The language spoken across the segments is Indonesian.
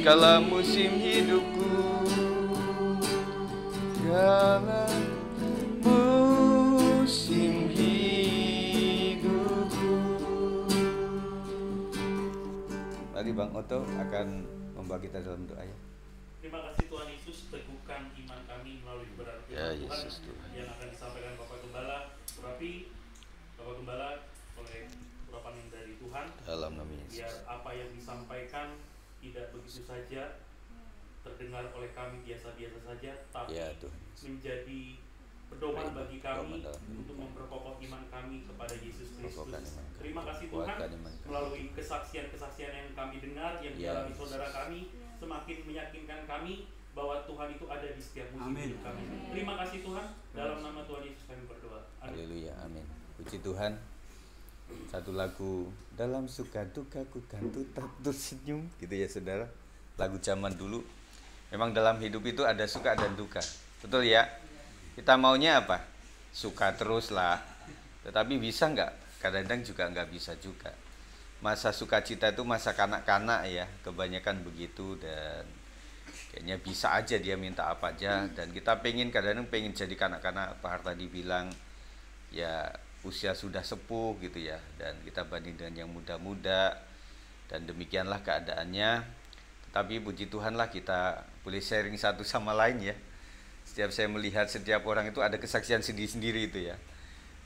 segala musim hidupku, segala musim hidupku. Mari Bang Oto akan membawa kita dalam doa ya. Terima kasih Tuhan Yesus, teguhkan iman kami melalui kebenaran firman Tuhan yang akan disampaikan Bapak Gembala Surapi. Bapak Gembala, oleh urapan yang dari Tuhan, dalam nama Yesus, biar apa yang disampaikan tidak begitu saja terdengar oleh kami biasa-biasa saja, tapi ya, Tuhan, menjadi pedoman bagi kami untuk memperkokoh iman kami kepada Yesus Kristus. Terima kasih Tuhan, melalui kesaksian-kesaksian yang kami dengar, yang dialami saudara kami, semakin meyakinkan kami bahwa Tuhan itu ada di setiap musim hidup kami. Terima kasih Tuhan, dalam nama Tuhan Yesus kami berdoa. Haleluya, amin. Puji Tuhan. Satu lagu, dalam suka duka ku kan tetap tersenyum, gitu ya saudara. Lagu zaman dulu. Memang dalam hidup itu ada suka dan duka, betul ya. Kita maunya apa? Suka terus lah. Tetapi bisa nggak? Kadang-kadang juga nggak bisa juga. Masa sukacita itu masa kanak-kanak ya, kebanyakan begitu. Dan kayaknya bisa aja dia minta apa aja. Dan kita kadang-kadang pengen jadi kanak-kanak. Pak Har tadi bilang ya usia sudah sepuh gitu ya, dan kita banding dengan yang muda-muda, dan demikianlah keadaannya. Tapi puji Tuhan lah kita boleh sharing satu sama lain ya. Setiap saya melihat setiap orang itu ada kesaksian sendiri-sendiri itu ya.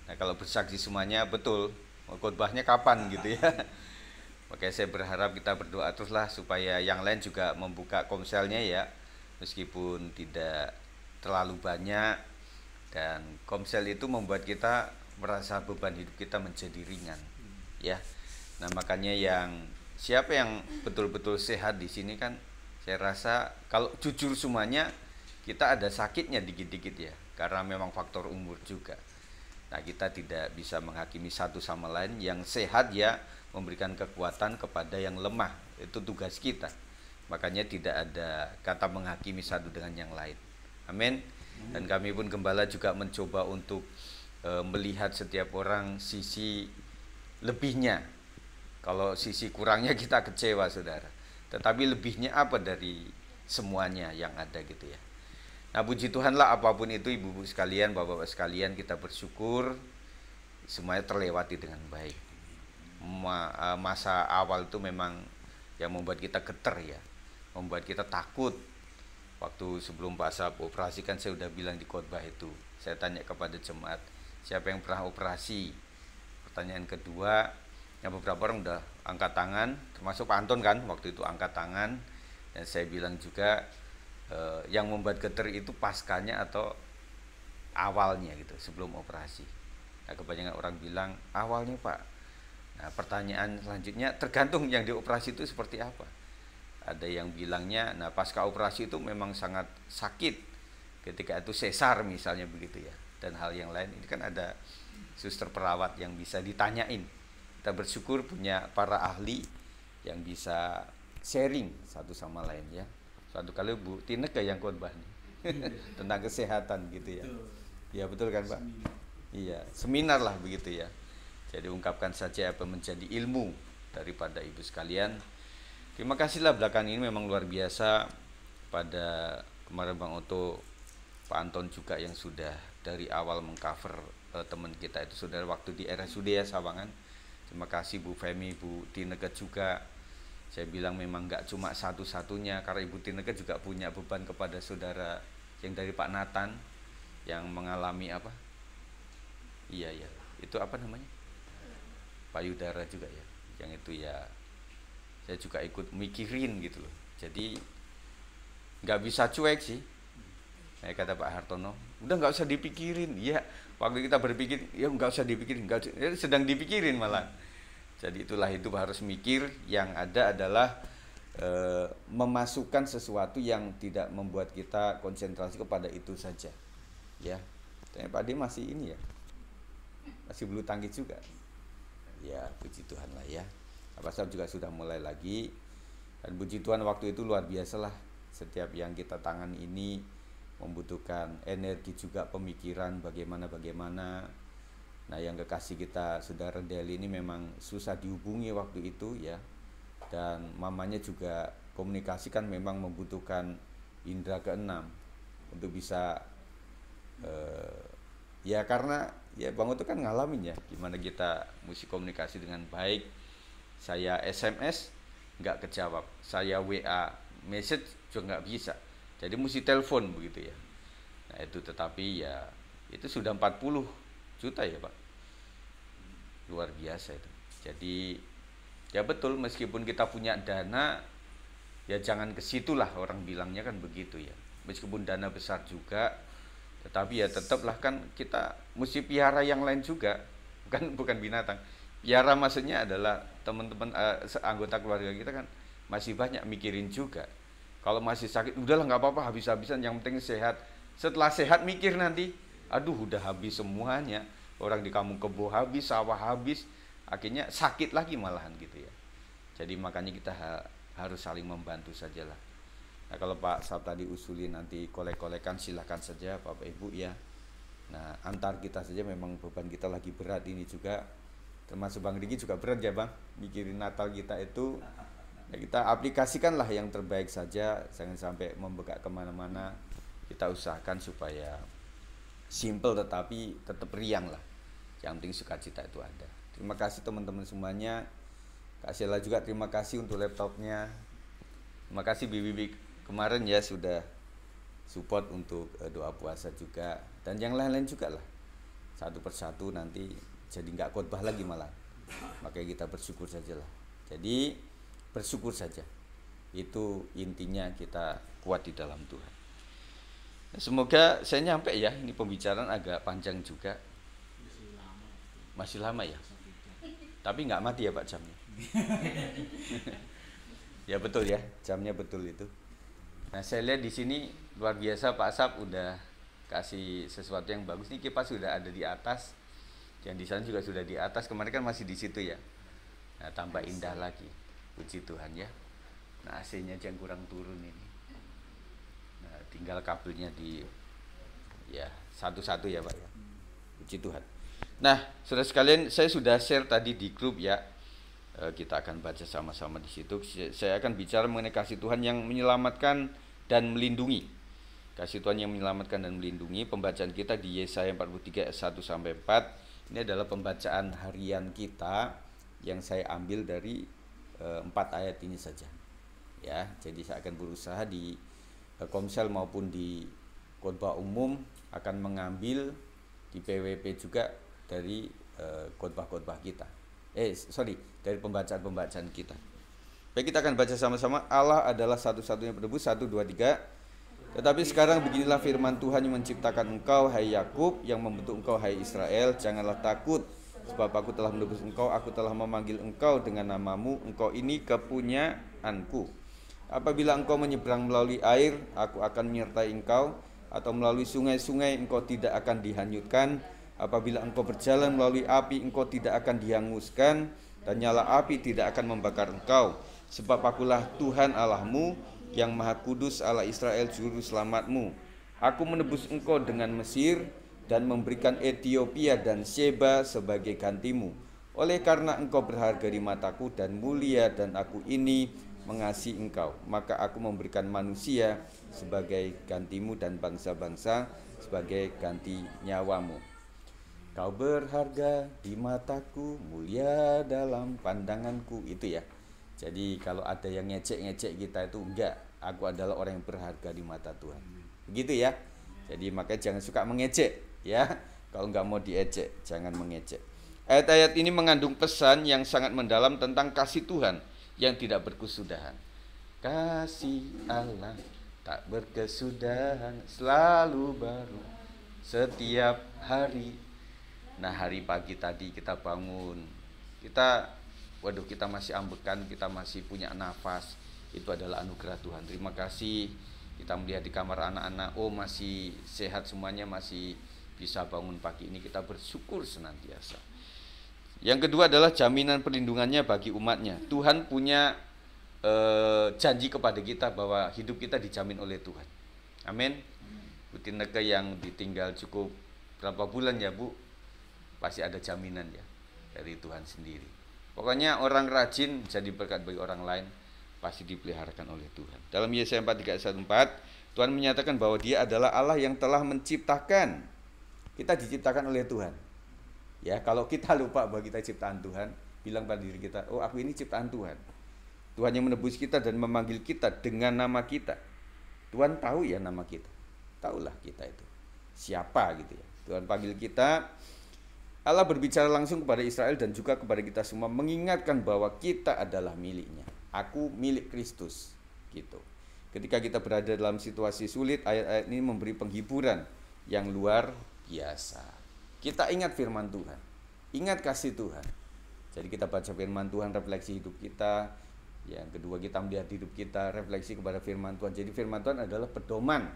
Nah kalau bersaksi semuanya betul, khotbahnya kapan gitu ya. Makanya saya berharap kita berdoa teruslah supaya yang lain juga membuka komselnya ya, meskipun tidak terlalu banyak. Dan komsel itu membuat kita merasa beban hidup kita menjadi ringan ya. Nah makanya siapa yang betul-betul sehat di sini kan, saya rasa kalau jujur semuanya kita ada sakitnya dikit-dikit ya, karena memang faktor umur juga. Nah kita tidak bisa menghakimi satu sama lain. Yang sehat ya memberikan kekuatan kepada yang lemah, itu tugas kita. Makanya tidak ada kata menghakimi satu dengan yang lain. Amin. Dan kami pun gembala juga mencoba untuk melihat setiap orang sisi lebihnya. Kalau sisi kurangnya kita kecewa saudara, tetapi lebihnya apa dari semuanya yang ada gitu ya. Nah puji Tuhan lah, apapun itu ibu-ibu sekalian, bapak-bapak sekalian, kita bersyukur semuanya terlewati dengan baik. Masa awal itu memang yang membuat kita geter ya, membuat kita takut. Waktu sebelum Pak Asap operasi kan saya udah bilang di khotbah itu, saya tanya kepada jemaat, siapa yang pernah operasi? Pertanyaan kedua, yang beberapa orang udah angkat tangan, termasuk Pak Anton kan waktu itu angkat tangan. Dan saya bilang juga yang membuat geter itu paskanya atau awalnya gitu, sebelum operasi. Nah kebanyakan orang bilang awalnya Pak. Nah pertanyaan selanjutnya, tergantung yang dioperasi itu seperti apa. Ada yang bilangnya, nah pasca operasi itu memang sangat sakit, ketika itu sesar misalnya begitu ya, dan hal yang lain. Ini kan ada suster perawat yang bisa ditanyain. Kita bersyukur punya para ahli yang bisa sharing satu sama lain ya. Suatu kali Bu Tineke yang khotbah nih tentang kesehatan gitu ya. Ya betul kan Pak? Iya, seminar lah begitu ya. Jadi ungkapkan saja apa menjadi ilmu daripada ibu sekalian. Terima kasihlah belakang ini memang luar biasa. Pada kemarin Bang Oto, Pak Anton juga yang sudah dari awal mengcover teman kita itu saudara waktu di RSUD ya Sawangan. Terima kasih Bu Femi, Bu Tineke juga. Saya bilang memang nggak cuma satu-satunya, karena Ibu Tineke juga punya beban kepada saudara yang dari Pak Nathan yang mengalami apa? Iya ya, itu apa namanya? Payudara juga ya. Yang itu ya saya juga ikut mikirin gitu loh. Jadi nggak bisa cuek sih. Nah, kata Pak Hartono, udah nggak usah dipikirin. Ya, waktu kita berpikir, ya nggak usah dipikirin, sedang dipikirin malah. Jadi itulah hidup, harus mikir. Yang ada adalah memasukkan sesuatu yang tidak membuat kita konsentrasi kepada itu saja. Ya, ternyata Pak D masih ini ya, masih bulu tangkis juga. Ya, puji Tuhan lah ya. Pasal juga sudah mulai lagi. Dan puji Tuhan waktu itu luar biasa lah. Setiap yang kita tangan ini membutuhkan energi juga, pemikiran bagaimana. Nah yang kekasih kita saudara Deli ini memang susah dihubungi waktu itu ya. Dan mamanya juga komunikasi kan memang membutuhkan indera keenam untuk bisa ya karena ya Bang Oto kan ngalamin ya gimana kita mesti komunikasi dengan baik. Saya SMS nggak kejawab, saya WA message juga nggak bisa, jadi mesti telepon begitu ya. Nah itu, tetapi ya itu sudah 40 juta ya Pak, luar biasa itu. Jadi ya betul, meskipun kita punya dana ya jangan ke situlah, orang bilangnya kan begitu ya. Meskipun dana besar juga, tetapi ya tetaplah kan kita mesti piara yang lain juga, bukan binatang. Piara maksudnya adalah teman-teman anggota keluarga kita kan masih banyak mikirin juga. Kalau masih sakit udahlah nggak apa-apa, habis-habisan, yang penting sehat. Setelah sehat mikir nanti, aduh udah habis semuanya, orang di kampung kebo habis, sawah habis, akhirnya sakit lagi malahan gitu ya. Jadi makanya kita harus saling membantu sajalah. Nah kalau Pak Sab tadi usulin nanti kolek-kolekan, silahkan saja Bapak Ibu ya. Nah antar kita saja, memang beban kita lagi berat ini juga, termasuk Bang Riki juga berat ya Bang, mikirin Natal kita itu. Ya kita aplikasikanlah yang terbaik saja, jangan sampai membengkak kemana-mana. Kita usahakan supaya simple tetapi tetap riang lah. Yang penting sukacita itu ada. Terima kasih teman-teman semuanya. Kak Sheila juga terima kasih untuk laptopnya. Terima kasih Bibi kemarin ya sudah support untuk doa puasa juga, dan yang lain-lain juga lah. Satu persatu nanti jadi nggak khotbah lagi malah. Makanya kita bersyukur saja lah. Jadi bersyukur saja. Itu intinya, kita kuat di dalam Tuhan. Semoga saya nyampe ya, ini pembicaraan agak panjang juga. Masih lama ya. Tapi nggak mati ya Pak jamnya. Ya betul ya, jamnya betul itu. Nah saya lihat di sini luar biasa Pak Asap udah kasih sesuatu yang bagus. Nih kipas sudah ada di atas, yang di sana juga sudah di atas. Kemarin kan masih di situ ya. Nah tambah indah lagi, puji Tuhan ya. Nah AC-nya yang kurang turun ini. Nah tinggal kabelnya di ya satu-satu ya Pak ya. Puji Tuhan. Nah saudara sekalian, saya sudah share tadi di grup ya. Kita akan baca sama-sama di situ. Saya akan bicara mengenai kasih Tuhan yang menyelamatkan dan melindungi. Kasih Tuhan yang menyelamatkan dan melindungi. Pembacaan kita di Yesaya 43 ayat 1 sampai 4. Ini adalah pembacaan harian kita yang saya ambil dari 4 ayat ini saja. Ya, jadi saya akan berusaha di Komsel maupun di khotbah umum akan mengambil di PWP juga dari khotbah-khotbah kita. Dari pembacaan-pembacaan kita. Baik, kita akan baca sama-sama. Allah adalah satu-satunya penebus. 1, 2, 3. Tetapi sekarang beginilah firman Tuhan yang menciptakan engkau, hai Yakub, yang membentuk engkau, hai Israel. Janganlah takut, sebab aku telah menebus engkau. Aku telah memanggil engkau dengan namamu. Engkau ini kepunyaanku. Apabila engkau menyeberang melalui air, aku akan menyertai engkau. Atau melalui sungai-sungai, engkau tidak akan dihanyutkan. Apabila engkau berjalan melalui api, engkau tidak akan dihanguskan, dan nyala api tidak akan membakar engkau. Sebab akulah Tuhan Allahmu, yang Maha Kudus, Allah Israel, juru selamatmu. Aku menebus engkau dengan Mesir, dan memberikan Ethiopia dan Sheba sebagai gantimu. Oleh karena engkau berharga di mataku dan mulia, dan aku ini mengasihi engkau, maka aku memberikan manusia sebagai gantimu, dan bangsa-bangsa sebagai ganti nyawamu. Kau berharga di mataku, mulia dalam pandanganku. Itu ya. Jadi kalau ada yang ngecek-ngecek kita itu enggak, aku adalah orang yang berharga di mata Tuhan. Begitu ya. Jadi makanya jangan suka mengecek ya. Kalau enggak mau diecek, jangan mengecek. Ayat-ayat ini mengandung pesan yang sangat mendalam tentang kasih Tuhan yang tidak berkesudahan. Kasih Allah tak berkesudahan, selalu baru setiap hari. Nah hari pagi tadi kita bangun, kita masih ambekan, kita masih punya nafas. Itu adalah anugerah Tuhan. Terima kasih. Kita melihat di kamar anak-anak, masih sehat semuanya, masih bisa bangun pagi ini. Kita bersyukur senantiasa. Yang kedua adalah jaminan perlindungannya bagi umatnya. Tuhan punya janji kepada kita bahwa hidup kita dijamin oleh Tuhan. Amin. Bu Tineke yang ditinggal cukup berapa bulan ya Bu? Pasti ada jaminan ya dari Tuhan sendiri. Pokoknya orang rajin jadi berkat bagi orang lain. pasti dipeliharakan oleh Tuhan. Dalam Yesaya 43:1-4, Tuhan menyatakan bahwa Dia adalah Allah yang telah menciptakan. Kita diciptakan oleh Tuhan. Ya, kalau kita lupa bahwa kita ciptaan Tuhan, bilang pada diri kita, oh aku ini ciptaan Tuhan. Tuhan yang menebus kita dan memanggil kita dengan nama kita. Tuhan tahu ya nama kita. Tahulah kita itu siapa gitu ya. Tuhan panggil kita. Allah berbicara langsung kepada Israel dan juga kepada kita semua, mengingatkan bahwa kita adalah miliknya. Aku milik Kristus gitu. Ketika kita berada dalam situasi sulit, ayat-ayat ini memberi penghiburan yang luar biasa. Kita ingat firman Tuhan, ingat kasih Tuhan. Jadi kita baca firman Tuhan, refleksi hidup kita. Yang kedua, kita melihat hidup kita, refleksi kepada firman Tuhan. Jadi firman Tuhan adalah pedoman.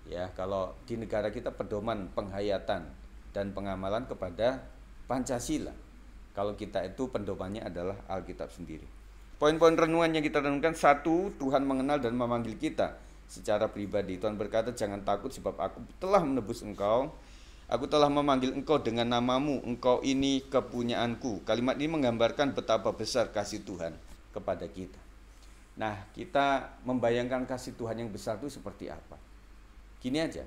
Ya, kalau di negara kita pedoman penghayatan dan pengamalan kepada Pancasila. Kalau kita itu pedomannya adalah Alkitab sendiri. Poin-poin renungan yang kita renungkan: 1, Tuhan mengenal dan memanggil kita secara pribadi. Tuhan berkata, jangan takut sebab aku telah menebus engkau. Aku telah memanggil engkau dengan namamu, engkau ini kepunyaanku. Kalimat ini menggambarkan betapa besar kasih Tuhan kepada kita. Nah, kita membayangkan kasih Tuhan yang besar itu seperti apa? Gini aja,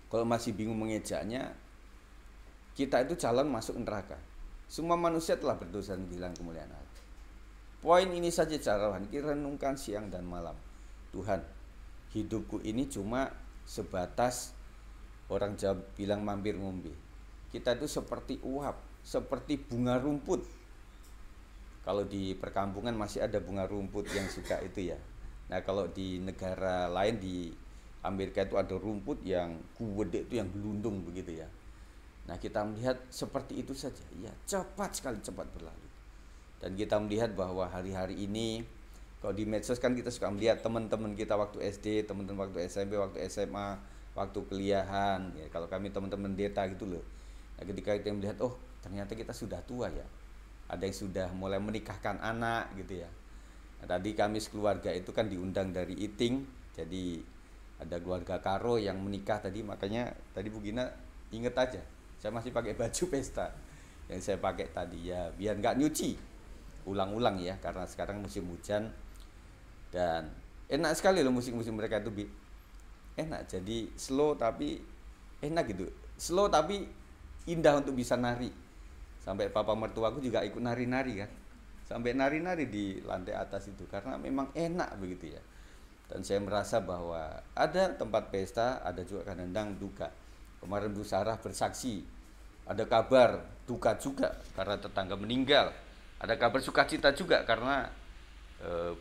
kalau masih bingung mengejaknya, kita itu calon masuk neraka. Semua manusia telah berdosa dan kehilangan kemuliaan Allah. Poin ini saja cara kita renungkan siang dan malam. Tuhan, hidupku ini cuma sebatas, orang Jawa bilang mampir ngombe. Kita itu seperti uap, seperti bunga rumput. Kalau di perkampungan masih ada bunga rumput yang suka itu ya. Nah, kalau di negara lain, di Amerika itu ada rumput yang gede itu, yang gelundung begitu ya. Nah, kita melihat seperti itu saja. Ya, cepat sekali, cepat berlalu. Dan kita melihat bahwa hari-hari ini, kalau di medsos kan kita suka melihat teman-teman kita waktu SD, teman-teman waktu SMP, waktu SMA, waktu kuliahan. Ya, kalau kami teman-teman deta gitu loh. Nah, ketika kita melihat, oh ternyata kita sudah tua ya. Ada yang sudah mulai menikahkan anak gitu ya. Nah, tadi kami sekeluarga itu kan diundang dari Iting. Jadi ada keluarga Karo yang menikah tadi, makanya tadi Bu Gina inget aja. Saya masih pakai baju pesta yang saya pakai tadi ya, biar nggak nyuci ulang-ulang ya, karena sekarang musim hujan. Dan enak sekali loh musik-musik mereka itu, enak. Jadi slow tapi enak gitu, slow tapi indah untuk bisa nari. Sampai papa mertuaku juga ikut nari-nari kan, sampai nari-nari di lantai atas itu, karena memang enak begitu ya. Dan saya merasa bahwa ada tempat pesta, ada juga kadang-kadang duka. Kemarin Bu Sarah bersaksi, ada kabar duka juga karena tetangga meninggal. Ada kabar sukacita juga karena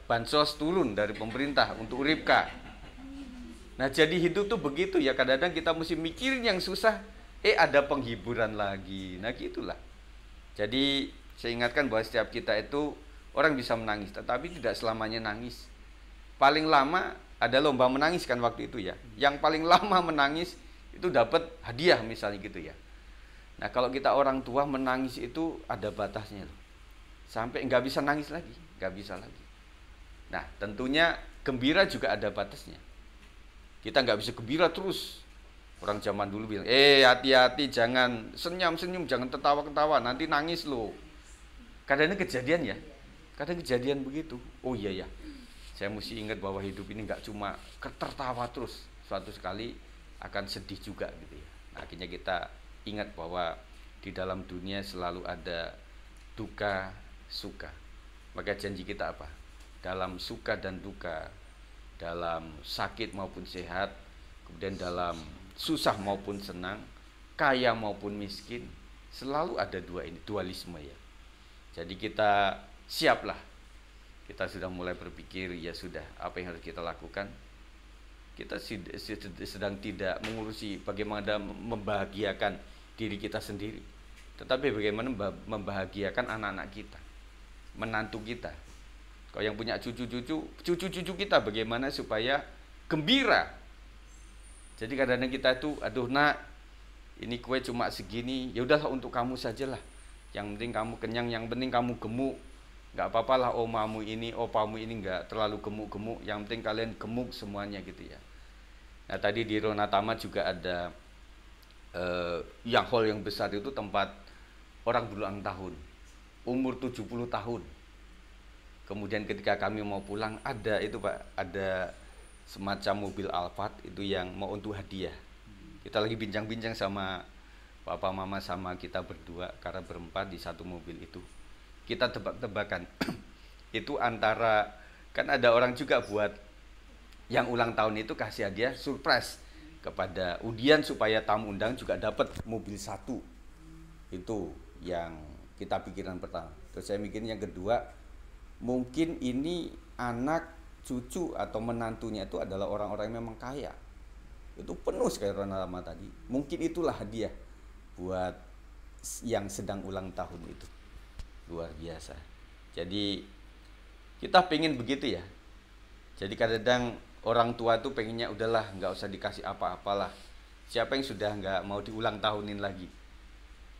bansos turun dari pemerintah untuk Uripka. Nah, jadi hidup tuh begitu ya, kadang-kadang kita mesti mikirin yang susah, ada penghiburan lagi. Nah, gitulah. Jadi saya ingatkan bahwa setiap kita itu, orang bisa menangis, tetapi tidak selamanya nangis. Paling lama ada lomba menangis kan waktu itu ya. Yang paling lama menangis itu dapat hadiah misalnya gitu ya. Nah, kalau kita orang tua menangis itu ada batasnya loh. Sampai nggak bisa nangis lagi, nggak bisa lagi. Nah, tentunya gembira juga ada batasnya. Kita nggak bisa gembira terus. Orang zaman dulu bilang, hati-hati, jangan senyum-senyum, jangan tertawa-ketawa, nanti nangis loh. Kadang-kadang kejadian ya, kadang kejadian begitu. Oh iya ya, saya mesti ingat bahwa hidup ini nggak cuma tertawa terus, suatu sekali akan sedih juga gitu ya. Nah, akhirnya kita ingat bahwa di dalam dunia selalu ada duka, suka. Maka janji kita apa? Dalam suka dan duka, dalam sakit maupun sehat, kemudian dalam susah maupun senang, kaya maupun miskin, selalu ada dua ini, dualisme ya. Jadi kita siaplah. Kita sudah mulai berpikir, ya sudah, apa yang harus kita lakukan? Kita sedang tidak mengurusi bagaimana membahagiakan diri kita sendiri, tetapi bagaimana membahagiakan anak-anak kita, menantu kita. Kalau yang punya cucu-cucu kita bagaimana supaya gembira. Jadi kadang-kadang kita itu, aduh nak, ini kue cuma segini, ya udahlah untuk kamu sajalah. Yang penting kamu kenyang, yang penting kamu gemuk. Nggak apa-apa lah omamu ini, opamu ini nggak terlalu gemuk-gemuk. Yang penting kalian gemuk semuanya gitu ya. Nah, tadi di Ronatama juga ada yang hall yang besar itu tempat orang berulang tahun, umur 70 tahun. Kemudian ketika kami mau pulang ada itu Pak, ada semacam mobil Alphard itu yang mau untuk hadiah. Kita lagi bincang-bincang sama papa mama sama kita berdua karena berempat di satu mobil itu. Kita tebak-tebakan itu antara, kan ada orang juga buat yang ulang tahun itu kasih hadiah surprise kepada undian supaya tamu undang juga dapat mobil satu. Itu yang kita pikiran pertama. Terus saya mikirin yang kedua, mungkin ini anak, cucu atau menantunya itu adalah orang-orang yang memang kaya. Itu penuh sekali Ronalama tadi. Mungkin itulah hadiah buat yang sedang ulang tahun itu. Luar biasa. Jadi kita pengen begitu ya. Jadi kadang orang tua tuh pengennya udahlah nggak usah dikasih apa-apalah. Siapa yang sudah nggak mau diulang tahunin lagi?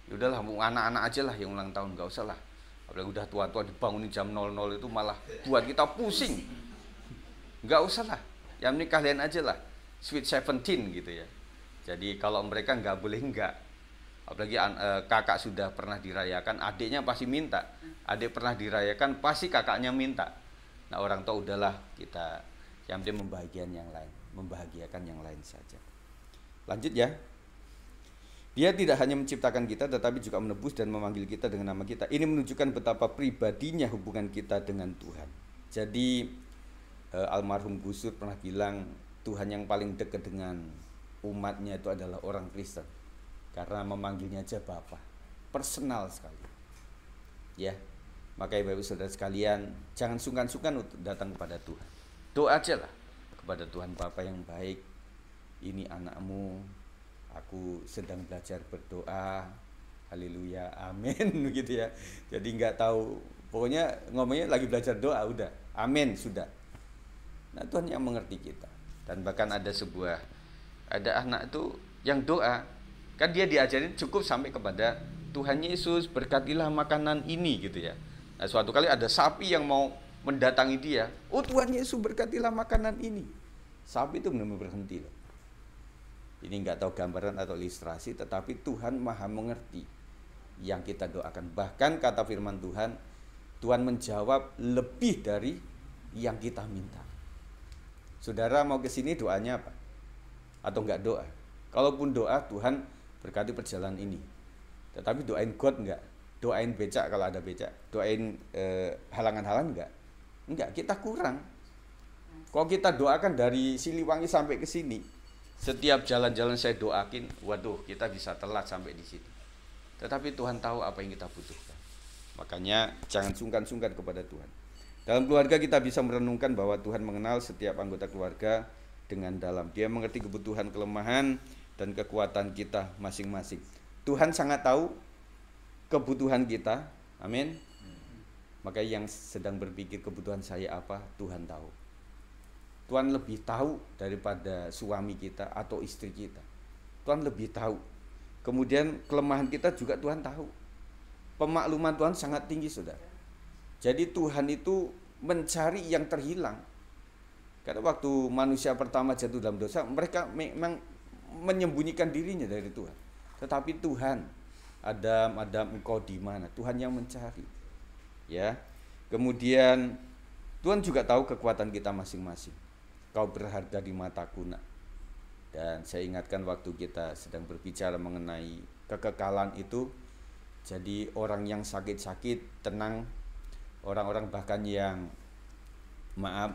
Ya udahlah, mau anak-anak aja lah yang ulang tahun, nggak usah lah. Apalagi udah tua-tua dibangunin jam 00 itu malah buat kita pusing. Nggak usah lah, yang ini kalian aja lah, sweet 17 gitu ya. Jadi kalau mereka nggak boleh nggak. Apalagi kakak sudah pernah dirayakan, adiknya pasti minta. Adik pernah dirayakan, pasti kakaknya minta. Nah orang tua udahlah, kita yang penting membahagiakan yang lain saja. Lanjut ya. Dia tidak hanya menciptakan kita tetapi juga menebus dan memanggil kita dengan nama kita. Ini menunjukkan betapa pribadinya hubungan kita dengan Tuhan. Jadi almarhum Gus Dur pernah bilang Tuhan yang paling dekat dengan umatnya itu adalah orang Kristen. Karena memanggilnya aja Bapa. Personal sekali. Ya. Makanya Bapak Saudara sekalian, jangan sungkan-sungkan untuk datang kepada Tuhan. Doa aja lah kepada Tuhan, Bapa yang baik, ini anakmu, aku sedang belajar berdoa, haleluya, amin gitu ya. Jadi nggak tahu, pokoknya ngomongnya lagi belajar doa, udah, amin sudah. Nah Tuhan yang mengerti kita. Dan bahkan ada anak itu yang doa, kan dia diajarin cukup sampai kepada Tuhan Yesus berkatilah makanan ini gitu ya. Nah suatu kali ada sapi yang mau mendatangi dia, oh Tuhan Yesus berkatilah makanan ini. Sapi itu benar-benar berhenti loh. Ini nggak tahu gambaran atau ilustrasi, tetapi Tuhan maha mengerti yang kita doakan. Bahkan kata firman Tuhan, Tuhan menjawab lebih dari yang kita minta. Saudara mau ke sini doanya apa? Atau nggak doa? Kalaupun doa, Tuhan berkati perjalanan ini. Tetapi doain God enggak? Doain becak kalau ada becak. Doain halangan-halangan enggak? Enggak, kita kurang. Kalau kita doakan dari Siliwangi sampai ke sini, setiap jalan-jalan saya doakin, waduh kita bisa telat sampai di sini. Tetapi Tuhan tahu apa yang kita butuhkan. Makanya jangan sungkan-sungkan kepada Tuhan. Dalam keluarga kita bisa merenungkan bahwa Tuhan mengenal setiap anggota keluarga dengan dalam. Dia mengerti kebutuhan, kelemahan, dan kekuatan kita masing-masing. Tuhan sangat tahu kebutuhan kita, amin. Maka yang sedang berpikir kebutuhan saya apa, Tuhan tahu. Tuhan lebih tahu daripada suami kita atau istri kita. Tuhan lebih tahu. Kemudian kelemahan kita juga Tuhan tahu. Pemakluman Tuhan sangat tinggi, saudara. Jadi Tuhan itu mencari yang terhilang. Karena waktu manusia pertama jatuh dalam dosa, mereka memang menyembunyikan dirinya dari Tuhan. Tetapi Tuhan, Adam, engkau di mana? Tuhan yang mencari. Ya. Kemudian Tuhan juga tahu kekuatan kita masing-masing. Kau berharga di mataku, nak. Dan saya ingatkan waktu kita sedang berbicara mengenai kekekalan itu, jadi orang yang sakit-sakit tenang, orang-orang bahkan yang maaf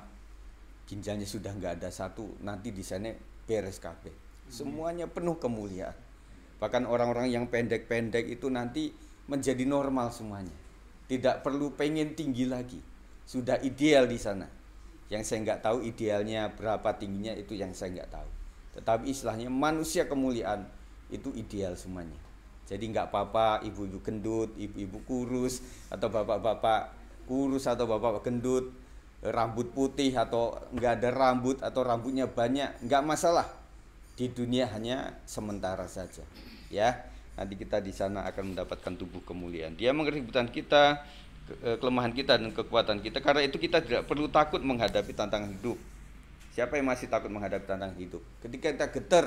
ginjalnya sudah nggak ada satu, nanti di sana beres kabeh. Semuanya penuh kemuliaan. Bahkan orang-orang yang pendek-pendek itu nanti menjadi normal semuanya. Tidak perlu pengen tinggi lagi. Sudah ideal di sana. Yang saya nggak tahu idealnya berapa tingginya, itu yang saya nggak tahu. Tetapi istilahnya manusia kemuliaan itu ideal semuanya. Jadi nggak apa-apa ibu-ibu gendut, ibu-ibu kurus, atau bapak-bapak kurus atau bapak gendut, rambut putih atau nggak ada rambut atau rambutnya banyak, nggak masalah. Di dunia hanya sementara saja, ya. Nanti kita di sana akan mendapatkan tubuh kemuliaan. Dia mengerti kebutuhan kita, kelemahan kita dan kekuatan kita. Karena itu kita tidak perlu takut menghadapi tantangan hidup. Siapa yang masih takut menghadapi tantangan hidup? Ketika kita getar,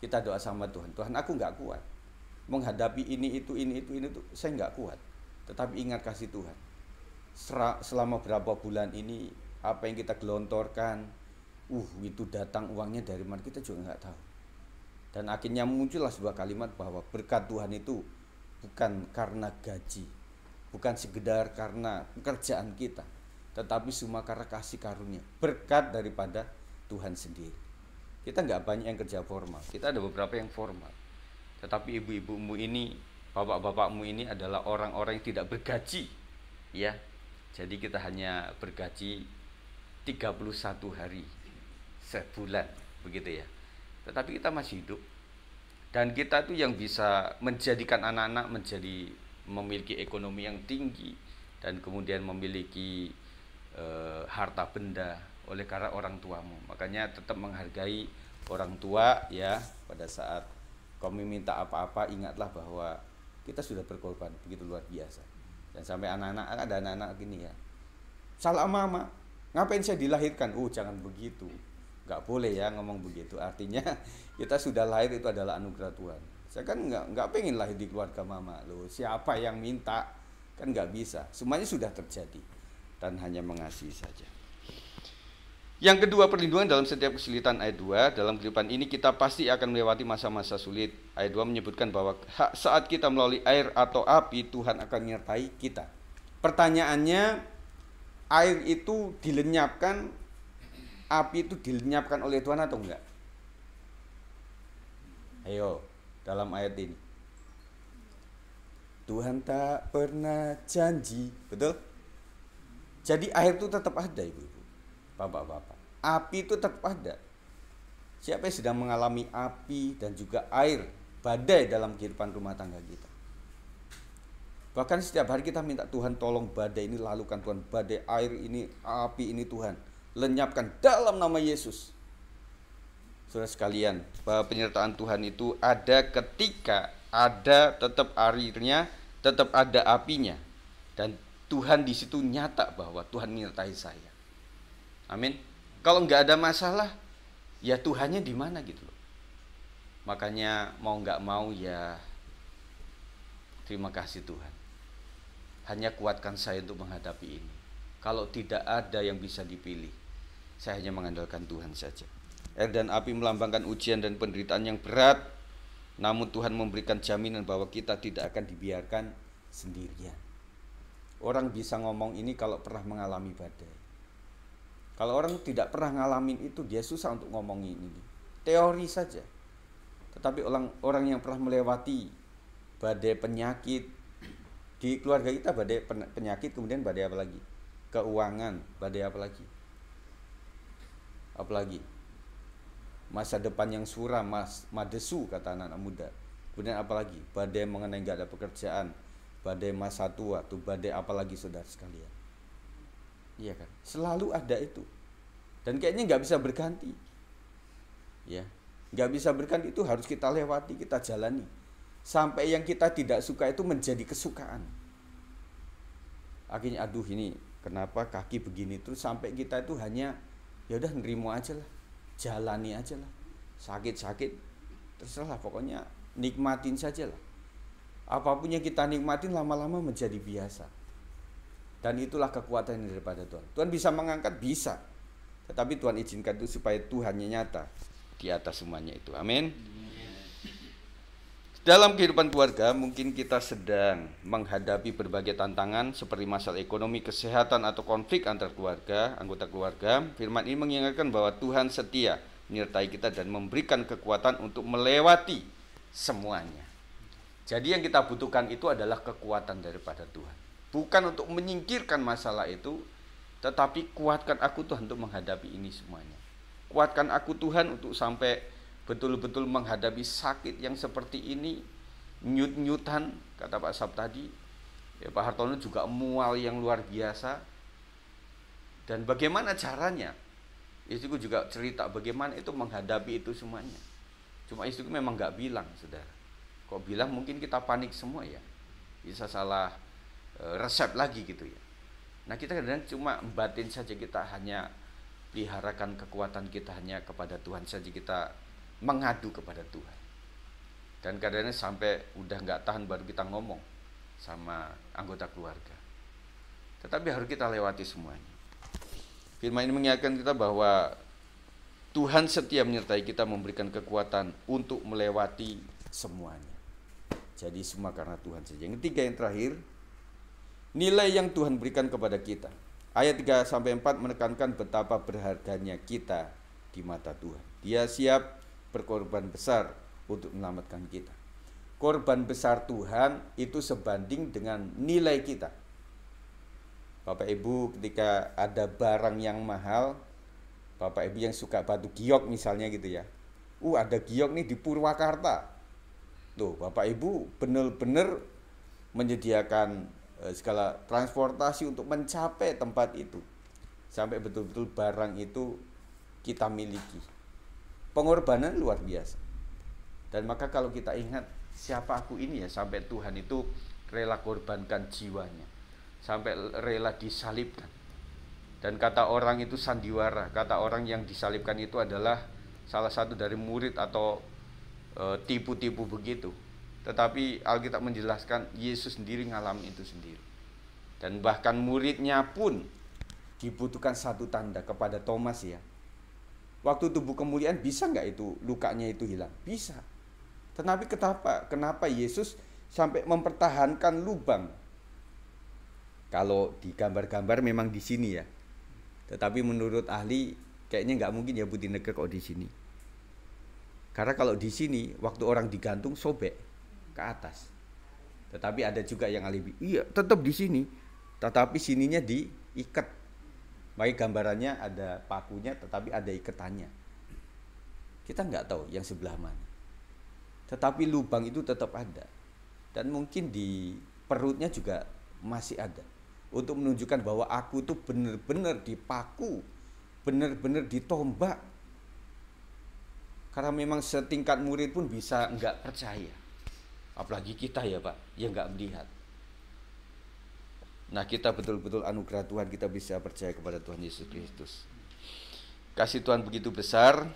kita doa sama Tuhan. Tuhan, aku nggak kuat menghadapi ini itu, saya nggak kuat. Tetapi ingat kasih Tuhan. selama berapa bulan ini apa yang kita gelontorkan, itu datang uangnya dari mana kita juga nggak tahu. Dan akhirnya muncullah sebuah kalimat bahwa berkat Tuhan itu bukan karena gaji, bukan sekedar karena pekerjaan kita, tetapi semua karena kasih karunia, berkat daripada Tuhan sendiri. Kita nggak banyak yang kerja formal, kita ada beberapa yang formal. Tetapi ibu-ibumu ini, bapak-bapakmu ini adalah orang-orang yang tidak bergaji, ya. Jadi kita hanya bergaji 31 hari sebulan, begitu ya. Tetapi kita masih hidup, dan kita tuh yang bisa menjadikan anak-anak menjadi memiliki ekonomi yang tinggi dan kemudian memiliki harta benda oleh karena orang tuamu. Makanya tetap menghargai orang tua ya. Pada saat kami minta apa-apa, ingatlah bahwa kita sudah berkorban begitu luar biasa. Dan sampai anak-anak, ada anak-anak gini ya, salah mama, ngapain saya dilahirkan? Jangan begitu, nggak boleh ya ngomong begitu. Artinya kita sudah lahir itu adalah anugerah Tuhan. Saya kan nggak pengen lahir di keluarga mama loh. Siapa yang minta? Kan nggak bisa. Semuanya sudah terjadi dan hanya mengasihi saja. Yang kedua, perlindungan dalam setiap kesulitan. Ayat 2, dalam kehidupan ini kita pasti akan melewati masa-masa sulit. Ayat 2 menyebutkan bahwa saat kita melalui air atau api, Tuhan akan menyertai kita. Pertanyaannya, air itu dilenyapkan, api itu dilenyapkan oleh Tuhan atau enggak? Ayo, dalam ayat ini Tuhan tak pernah janji, betul? Jadi air itu tetap ada, ibu-ibu, bapak-bapak. Api itu tetap ada. Siapa yang sedang mengalami api dan juga air, badai dalam kehidupan rumah tangga kita? Bahkan setiap hari kita minta Tuhan, tolong badai ini lalukan Tuhan, badai air ini, api ini Tuhan, lenyapkan dalam nama Yesus. Saudara sekalian, bahwa penyertaan Tuhan itu ada ketika ada tetap airnya, tetap ada apinya, dan Tuhan di situ nyata bahwa Tuhan menyertai saya. Amin. Kalau nggak ada masalah, ya Tuhannya di mana gitu loh. Makanya mau nggak mau ya, terima kasih Tuhan. Hanya kuatkan saya untuk menghadapi ini. Kalau tidak ada yang bisa dipilih, saya hanya mengandalkan Tuhan saja. Air dan api melambangkan ujian dan penderitaan yang berat, namun Tuhan memberikan jaminan bahwa kita tidak akan dibiarkan sendirian. Orang bisa ngomong ini kalau pernah mengalami badai. Kalau orang tidak pernah ngalamin itu, dia susah untuk ngomongin ini. Teori saja. Tetapi orang yang pernah melewati badai penyakit, di keluarga kita badai penyakit, kemudian badai apa lagi? Keuangan, badai apa lagi? Apalagi? Masa depan yang suram, madesu kata anak-anak muda. Kemudian apalagi? Badai mengenai gak ada pekerjaan, badai masa tua, tuh badai apalagi saudara sekalian. Iya kan? Selalu ada itu. Dan kayaknya nggak bisa berganti. Ya, nggak bisa berganti, itu harus kita lewati, kita jalani. Sampai yang kita tidak suka itu menjadi kesukaan. Akhirnya aduh ini kenapa kaki begini, terus sampai kita itu hanya ya udah nerimo aja lah, jalani aja lah. Sakit-sakit terserah, pokoknya nikmatin saja lah. Apapun yang kita nikmatin lama-lama menjadi biasa. Dan itulah kekuatan daripada Tuhan. Tuhan bisa mengangkat, bisa. Tetapi Tuhan izinkan itu supaya Tuhannya nyata di atas semuanya itu. Amin. Dalam kehidupan keluarga mungkin kita sedang menghadapi berbagai tantangan seperti masalah ekonomi, kesehatan, atau konflik antar keluarga, anggota keluarga. Firman ini mengingatkan bahwa Tuhan setia menyertai kita dan memberikan kekuatan untuk melewati semuanya. Jadi yang kita butuhkan itu adalah kekuatan daripada Tuhan. Bukan untuk menyingkirkan masalah itu, tetapi kuatkan aku Tuhan untuk menghadapi ini semuanya. Kuatkan aku Tuhan untuk sampai betul-betul menghadapi sakit yang seperti ini, nyut-nyutan, kata Pak Sab tadi. Ya, Pak Hartono juga mual yang luar biasa. Dan bagaimana caranya? Istriku juga cerita bagaimana itu menghadapi itu semuanya. Cuma istriku memang nggak bilang, saudara. Kok bilang mungkin kita panik semua ya. Bisa salah resep lagi gitu ya. Nah kita kadang-kadang cuma batin saja, kita hanya peliharakan kekuatan kita hanya kepada Tuhan saja, kita mengadu kepada Tuhan. Dan kadang-kadang sampai udah nggak tahan baru kita ngomong sama anggota keluarga. Tetapi harus kita lewati semuanya. Firman ini mengingatkan kita bahwa Tuhan setia menyertai kita, memberikan kekuatan untuk melewati semuanya. Jadi semua karena Tuhan saja. Yang ketiga, yang terakhir, nilai yang Tuhan berikan kepada kita. Ayat 3-4 menekankan betapa berharganya kita di mata Tuhan. Dia siap berkorban besar untuk menyelamatkan kita. Korban besar Tuhan itu sebanding dengan nilai kita. Bapak Ibu, ketika ada barang yang mahal, Bapak Ibu yang suka batu giok misalnya gitu ya, ada giok nih di Purwakarta. Tuh, Bapak Ibu benar-benar menyediakan segala transportasi untuk mencapai tempat itu, sampai betul-betul barang itu kita miliki. Pengorbanan luar biasa. Dan maka kalau kita ingat, siapa aku ini ya, sampai Tuhan itu rela korbankan jiwanya, sampai rela disalibkan. Dan kata orang itu sandiwara, kata orang yang disalibkan itu adalah salah satu dari murid atau tipu-tipu begitu. Tetapi Alkitab menjelaskan Yesus sendiri ngalamin itu sendiri. Dan bahkan muridnya pun dibutuhkan satu tanda kepada Thomas ya. Waktu tubuh kemuliaan bisa nggak itu lukanya itu hilang? Bisa. Tetapi kenapa Yesus sampai mempertahankan lubang? Kalau di gambar-gambar memang di sini ya. Tetapi menurut ahli kayaknya nggak mungkin ya Budineger kok di sini. Karena kalau di sini waktu orang digantung sobek ke atas. Tetapi ada juga yang alibi, iya tetap di sini, tetapi sininya diikat. Baik gambarannya ada pakunya, tetapi ada ikatannya. Kita nggak tahu yang sebelah mana. Tetapi lubang itu tetap ada. Dan mungkin di perutnya juga masih ada. Untuk menunjukkan bahwa aku tuh benar-benar dipaku, benar-benar ditombak. Karena memang setingkat murid pun bisa nggak percaya. Apalagi kita ya Pak, yang nggak melihat. Nah kita betul-betul anugerah Tuhan, kita bisa percaya kepada Tuhan Yesus Kristus. Kasih Tuhan begitu besar,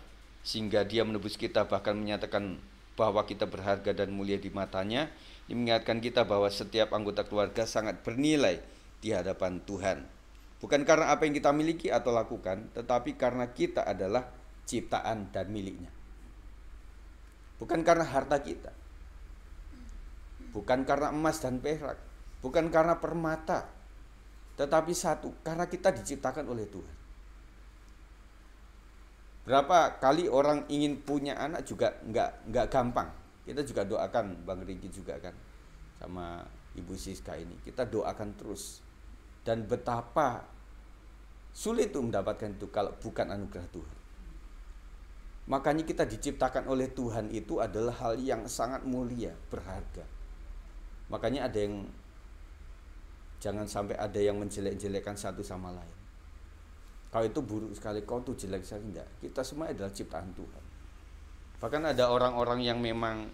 sehingga Dia menebus kita, bahkan menyatakan bahwa kita berharga dan mulia di matanya. Ini mengingatkan kita bahwa setiap anggota keluarga sangat bernilai di hadapan Tuhan. Bukan karena apa yang kita miliki atau lakukan, tetapi karena kita adalah ciptaan dan miliknya. Bukan karena harta kita, bukan karena emas dan perak, bukan karena permata, tetapi satu, karena kita diciptakan oleh Tuhan. Berapa kali orang ingin punya anak juga nggak gampang. Kita juga doakan Bang Riki juga kan, sama Ibu Siska ini. Kita doakan terus. Dan betapa sulit untuk mendapatkan itu kalau bukan anugerah Tuhan. Makanya kita diciptakan oleh Tuhan itu adalah hal yang sangat mulia, berharga. Makanya ada yang, jangan sampai ada yang menjelek-jelekan satu sama lain. Kau itu buruk sekali, kau tuh jelek sekali. Enggak, kita semua adalah ciptaan Tuhan. Bahkan ada orang-orang yang memang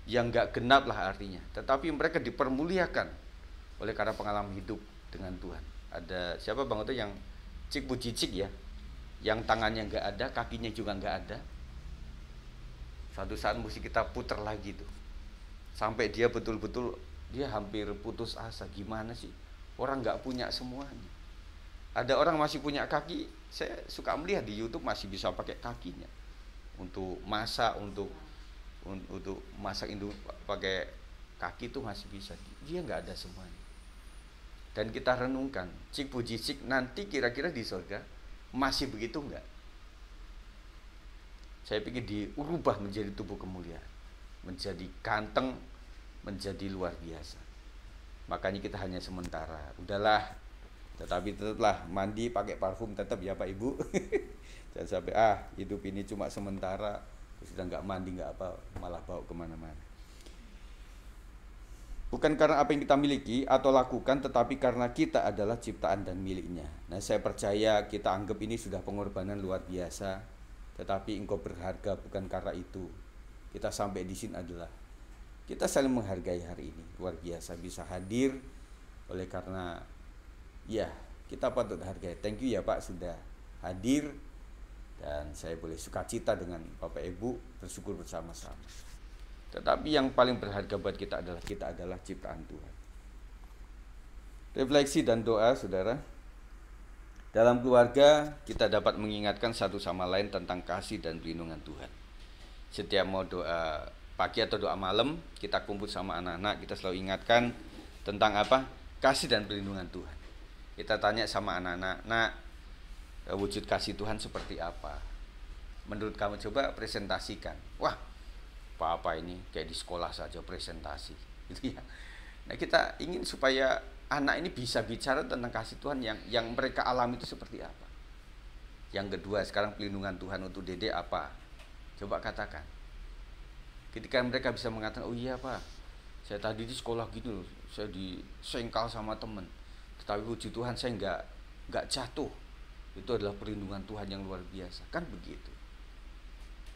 yang enggak genap lah artinya, tetapi mereka dipermuliakan oleh karena pengalaman hidup dengan Tuhan. Ada siapa Bang itu yang cik cicik ya, yang tangannya enggak ada, kakinya juga enggak ada. Suatu saat mesti kita putar lagi tuh, sampai dia betul-betul dia hampir putus asa. Gimana sih orang enggak punya semuanya? Ada orang masih punya kaki, saya suka melihat di YouTube masih bisa pakai kakinya untuk masak, untuk masak itu pakai kaki tuh masih bisa. Dia nggak ada semuanya. Dan kita renungkan, cik puji cik nanti kira-kira di surga masih begitu nggak? Saya pikir diubah menjadi tubuh kemuliaan, menjadi ganteng, menjadi luar biasa. Makanya kita hanya sementara, udahlah. Tetapi tetaplah mandi pakai parfum tetap ya Pak Ibu. Jangan sampai hidup ini cuma sementara, sudah nggak mandi nggak apa, malah bau kemana-mana. Bukan karena apa yang kita miliki atau lakukan, tetapi karena kita adalah ciptaan dan miliknya. Nah saya percaya kita anggap ini sudah pengorbanan luar biasa, tetapi engkau berharga bukan karena itu. Kita sampai di sini adalah kita saling menghargai hari ini, luar biasa bisa hadir oleh karena ya, kita patut hargai. Thank you ya Pak sudah hadir. Dan saya boleh sukacita dengan Bapak Ibu, bersyukur bersama-sama. Tetapi yang paling berharga buat kita adalah ciptaan Tuhan. Refleksi dan doa, saudara. Dalam keluarga kita dapat mengingatkan satu sama lain tentang kasih dan perlindungan Tuhan. Setiap mau doa pagi atau doa malam, kita kumpul sama anak-anak, kita selalu ingatkan tentang apa? Kasih dan perlindungan Tuhan. Kita tanya sama anak-anak, "Nak, wujud kasih Tuhan seperti apa? Menurut kamu, coba presentasikan." Wah, apa ini kayak di sekolah saja presentasi, gitu ya. Nah, kita ingin supaya anak ini bisa bicara tentang kasih Tuhan yang mereka alami itu seperti apa. Yang kedua, sekarang perlindungan Tuhan untuk Dede apa? Coba katakan. Ketika mereka bisa mengatakan, "Oh iya Pak, saya tadi di sekolah gitu loh, saya disengkal sama teman, tetapi puji Tuhan saya nggak jatuh. Itu adalah perlindungan Tuhan yang luar biasa." Kan begitu.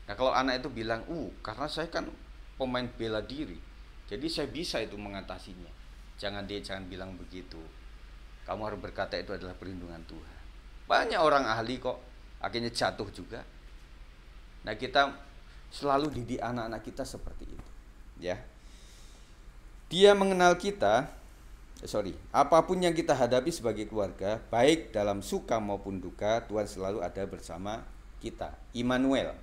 Nah, kalau anak itu bilang, karena saya kan pemain bela diri, jadi saya bisa itu mengatasinya." Jangan bilang begitu. Kamu harus berkata itu adalah perlindungan Tuhan. Banyak orang ahli kok akhirnya jatuh juga. Nah, kita selalu didik anak-anak kita seperti itu, ya. Dia mengenal kita, apapun yang kita hadapi sebagai keluarga, baik dalam suka maupun duka, Tuhan selalu ada bersama kita. Immanuel.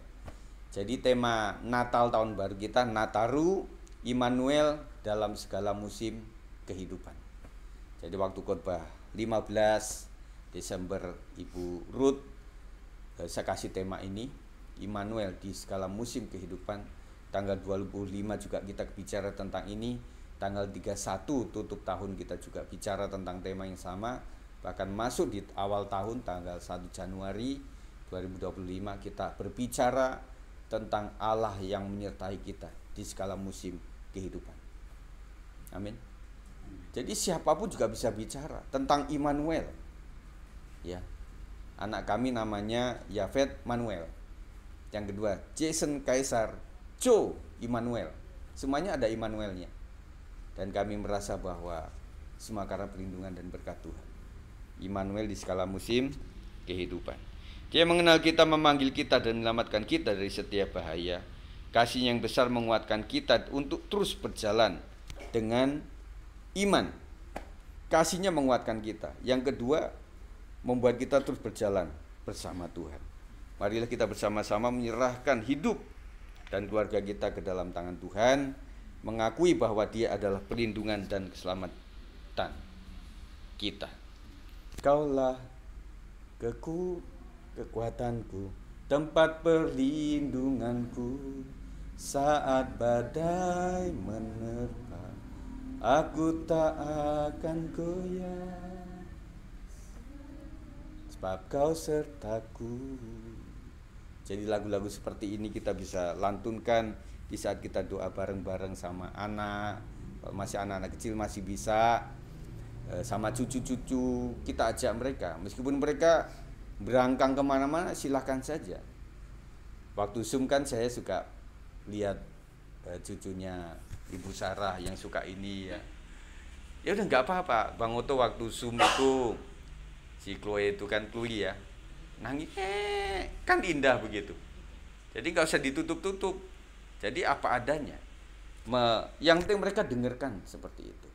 Jadi tema Natal tahun baru kita, Nataru Immanuel dalam segala musim kehidupan. Jadi waktu khotbah 15 Desember Ibu Ruth, saya kasih tema ini, Immanuel di segala musim kehidupan. Tanggal 25 juga kita bicara tentang ini. Tanggal 31 tutup tahun kita juga bicara tentang tema yang sama. Bahkan masuk di awal tahun tanggal 1 Januari 2025 kita berbicara tentang Allah yang menyertai kita di segala musim kehidupan. Amin. Jadi siapapun juga bisa bicara tentang Immanuel. Ya. Anak kami namanya Yafet Manuel. Yang kedua, Jason Kaisar Joe Immanuel. Semuanya ada Immanuelnya. Dan kami merasa bahwa semua karena perlindungan dan berkat Tuhan. Immanuel di segala musim kehidupan. Dia mengenal kita, memanggil kita dan menyelamatkan kita dari setiap bahaya. Kasih yang besar menguatkan kita untuk terus berjalan dengan iman. Kasihnya menguatkan kita. Yang kedua, membuat kita terus berjalan bersama Tuhan. Marilah kita bersama-sama menyerahkan hidup dan keluarga kita ke dalam tangan Tuhan, mengakui bahwa Dia adalah perlindungan dan keselamatan kita. Kaulah kekuatanku, tempat perlindunganku, saat badai menerpa, aku tak akan goyah, sebab Kau sertaku. Jadi lagu-lagu seperti ini kita bisa lantunkan di saat kita doa bareng-bareng sama anak. Kalau masih anak-anak kecil masih bisa, sama cucu-cucu kita ajak mereka. Meskipun mereka berangkang kemana-mana, silahkan saja. Waktu Zoom kan saya suka lihat cucunya Ibu Sarah yang suka ini ya. Ya udah nggak apa-apa. Bang Oto waktu Zoom itu si Chloe itu kan Chloe ya, nangis kan indah begitu. Jadi nggak usah ditutup-tutup. Jadi apa adanya. Yang penting mereka dengarkan seperti itu.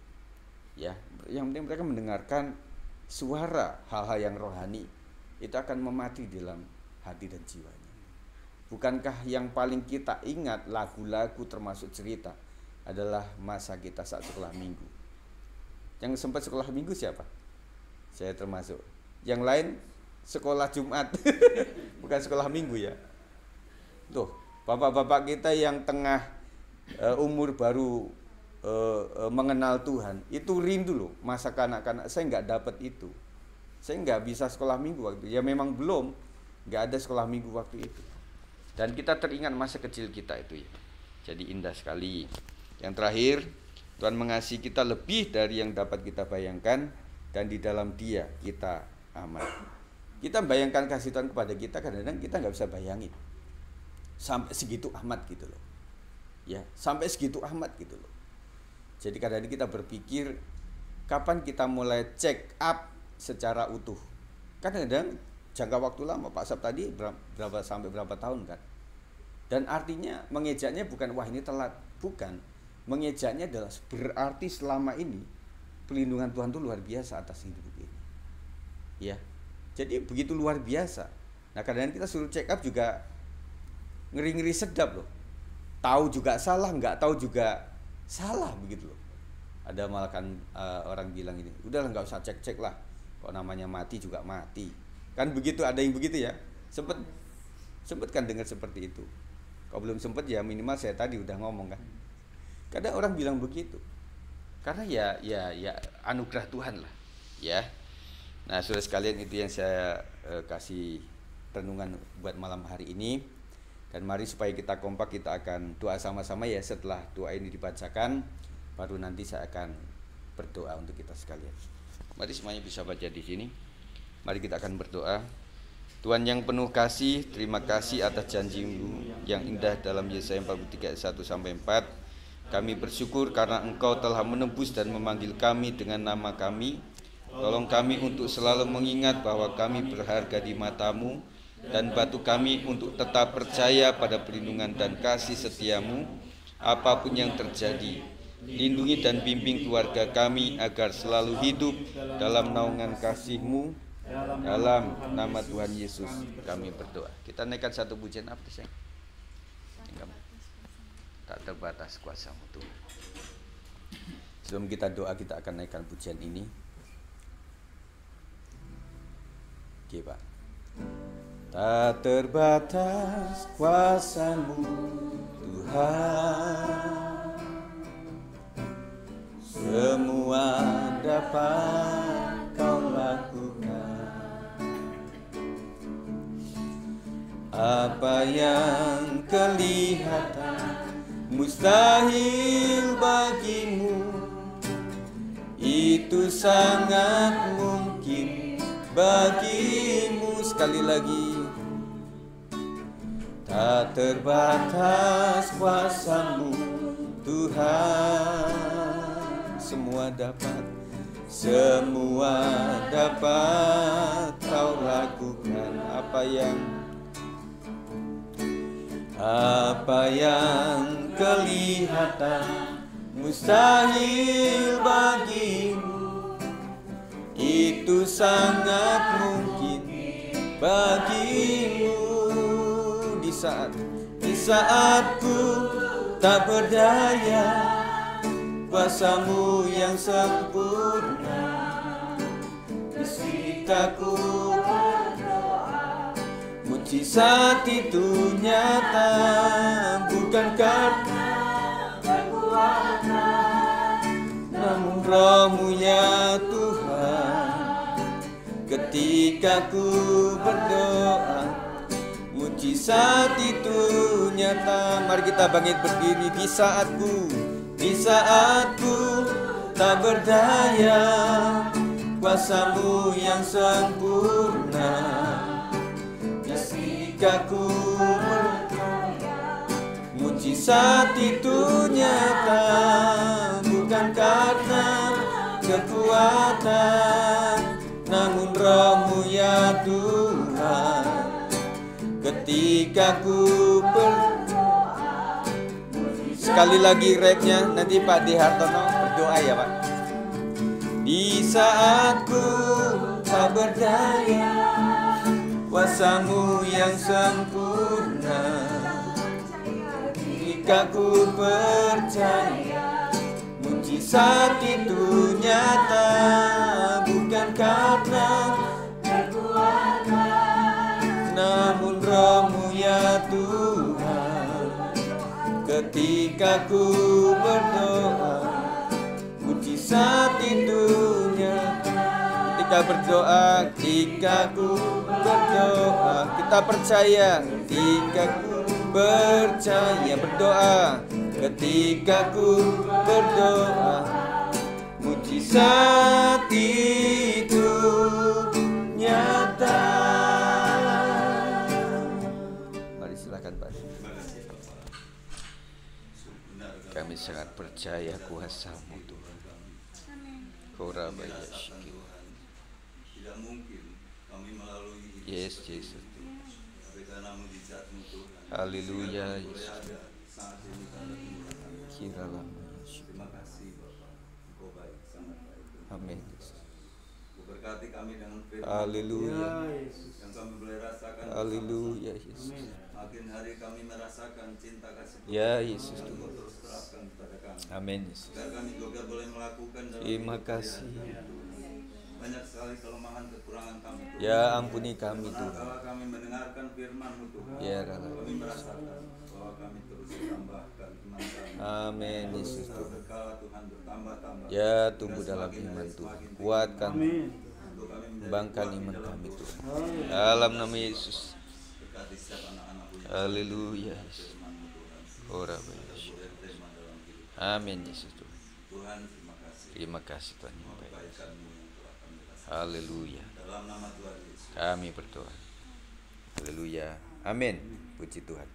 Ya, yang penting mereka mendengarkan suara hal-hal yang rohani. Itu akan memati dalam hati dan jiwanya. Bukankah yang paling kita ingat lagu-lagu termasuk cerita adalah masa kita saat sekolah minggu? Yang sempat sekolah minggu siapa? Saya termasuk. Yang lain sekolah Jumat. Bukan sekolah minggu ya. Tuh, bapak-bapak kita yang tengah umur baru mengenal Tuhan, itu rindu loh masa kanak-kanak. Saya nggak dapat itu. Saya nggak bisa sekolah minggu waktu itu. Ya memang belum, nggak ada sekolah minggu waktu itu. Dan kita teringat masa kecil kita itu ya. Jadi indah sekali. Yang terakhir, Tuhan mengasihi kita lebih dari yang dapat kita bayangkan, dan di dalam Dia kita aman. Kita bayangkan kasih Tuhan kepada kita, kadang-kadang kita nggak bisa bayangin. Sampai segitu amat gitu loh. Ya, sampai segitu amat gitu loh. Jadi kadang-kadang kita berpikir kapan kita mulai check up secara utuh. Kadang-kadang jangka waktu lama, Pak Sab tadi berapa sampai berapa tahun kan. Dan artinya mengejaknya bukan wah ini telat, bukan. Mengejaknya adalah berarti selama ini pelindungan Tuhan itu luar biasa atas hidup ini. Ya. Jadi begitu luar biasa. Nah, kadang-kadang kita suruh check up juga ngeri-ngeri sedap loh. Tahu juga salah, nggak tahu juga salah begitu loh. Ada malah kan orang bilang ini, udahlah nggak usah cek-cek lah. Kok namanya mati juga mati. Kan begitu, ada yang begitu ya. Sempet kan dengar seperti itu. Kalau belum sempet ya minimal saya tadi udah ngomong kan. Kadang orang bilang begitu. Karena ya anugerah Tuhan lah, ya. Nah, saudara sekalian, itu yang saya kasih renungan buat malam hari ini. Dan mari supaya kita kompak, kita akan doa sama-sama ya. Setelah doa ini dibacakan, baru nanti saya akan berdoa untuk kita sekalian. Mari semuanya bisa baca di sini. Mari kita akan berdoa. Tuhan yang penuh kasih, terima kasih atas janji-Mu yang indah dalam Yesaya 43 ayat 1-4. Kami bersyukur karena Engkau telah menebus dan memanggil kami dengan nama kami. Tolong kami untuk selalu mengingat bahwa kami berharga di mata-Mu, dan bantu kami untuk tetap percaya pada perlindungan dan kasih setia-Mu apapun yang terjadi. Lindungi dan bimbing keluarga kami agar selalu hidup dalam naungan kasih-Mu. Dalam nama Tuhan Yesus kami berdoa. Kita naikkan satu pujian apa sih? Tak terbatas kuasa-Mu Tuhan. Sebelum kita doa, kita akan naikkan pujian ini. Oke, Pak. Tak terbatas kuasa-Mu Tuhan, semua dapat Kau lakukan. Apa yang kelihatan mustahil bagi-Mu, itu sangat mungkin bagi-Mu. Sekali lagi. Tak terbatas kuasa-Mu Tuhan, semua dapat Kau lakukan. Apa yang kelihatan mustahil bagi-Mu, itu sangat mungkin bagi-Mu. Di saat ku tak berdaya, kuasa-Mu yang sempurna. Ketika ku berdoa, mujizat itu nyata, bukan karena kekuatan, namun Roh-Mu ya Tuhan. Ketika ku berdoa, mujizat itu nyata. Mari kita bangkit berdiri. Di saatku tak berdaya, kuasa-Mu yang sempurna. Ketika ku berdoa, mujizat itu nyata, bukan karena kekuatan, namun Roh-Mu ya Tuhan. Ketika ku berdoa, sekali lagi rapnya, nanti Pak D. Hartono berdoa ya Pak. Di saat ku tak berdaya, kuasa-Mu yang sempurna. Ketika ku percaya, mujizat itu nyata, bukan karena kekuatan, namun Roh-Mu ya Tuhan. Ketika ku berdoa, mujizat itu nyata. Ketika ku berdoa, kita percaya. Ketika ku percaya, berdoa. Ketika ku berdoa, mujizat itu nyata. Mari silakan Pak. Kami sangat percaya kuasa-Mu Tuhan. Korabaya syikil. Tidak mungkin kami melalui Yes, Yesus. tapi karena mujizat-Mu Tuhan. Haleluya, Yesus. Saat ini kami Kiralah. terima kasih Bapak. Engkau baik, sangat baik. Amin. Berkati kami dengan firman Haleluya. yang kami boleh rasakan. Haleluya Yesus. Makin hari kami merasakan cinta kasih Tuhan. Ya Yesus Yang Tuhan. Kau terus terapkan kepada kami. Amin Yesus. Agar kami juga boleh melakukan dalam Terima hidup kasih. hari-hari. Banyak sekali kelemahan kekurangan kami Tuhan. Ya ampuni kami Tuhan. Manakala kami mendengarkan firman-Mu Tuhan, Ya Allah. kami merasakan bahwa kami terus ditambahkan iman kami. Amin Yesus Terus Tuhan. berkala Tuhan bertambah-tambah. Ya tumbuh dalam iman Tuhan. Kuatkan, Untuk kami menjadi kembangkan kuat di iman dalam kami Tuhan. Tuhan. Dalam nama Yesus. Berkati setiap anak-anak-Mu yang Haleluya. firman-Mu Tuhan. Ora Boleh terima dalam hidup. Amin Yesus Tuhan. Tuhan terima kasih. Terima kasih Tuhan. Kebaikan-Mu yang telah kami rasakan. Haleluya. Dalam nama Tuhan Yesus. Kami berdoa. Haleluya. Amin. Puji Tuhan.